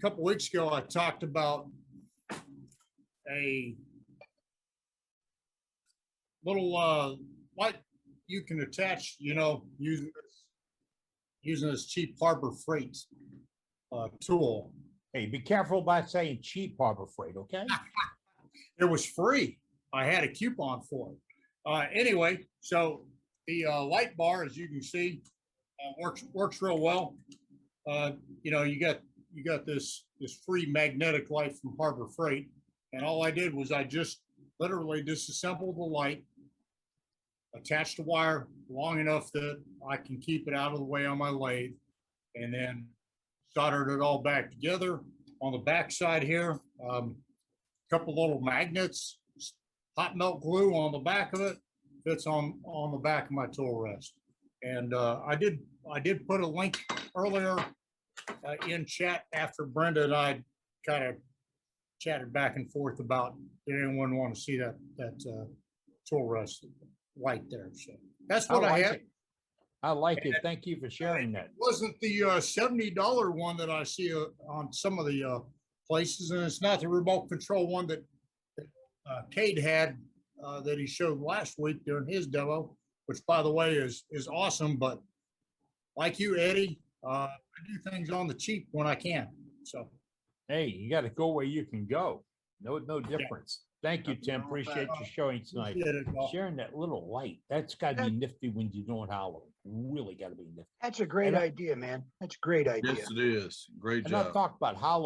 couple weeks ago, I talked about a little light you can attach, using this cheap Harbor Freight tool. Hey, be careful about saying cheap Harbor Freight, okay? It was free. I had a coupon for it. Anyway, so the light bar, as you can see, works real well. You got this free magnetic light from Harbor Freight, and all I did was I just literally disassembled the light, attached the wire long enough that I can keep it out of the way on my lathe, and then soldered it all back together. On the back side here, a couple little magnets, hot melt glue on the back of it, fits on the back of my tool rest. And I did put a link earlier in chat after Brenda and I kind of chatted back and forth about did anyone want to see that tool rest light there. So that's what I had. I like it. Thank you for sharing that. It wasn't the $70 one that I see on some of the places, and it's not the remote control one that Cade had that he showed last week during his demo, which, by the way, is awesome. But like you, Eddie, I do things on the cheap when I can. So, hey, you got to go where you can go. No difference. Thank you, Tim. Appreciate you showing tonight. Sharing that little light. That's got to be nifty when you're doing Halloween. Really got to be nifty. That's a great idea, man. That's a great idea. Yes, it is. Great And job. I'll talk about Halloween.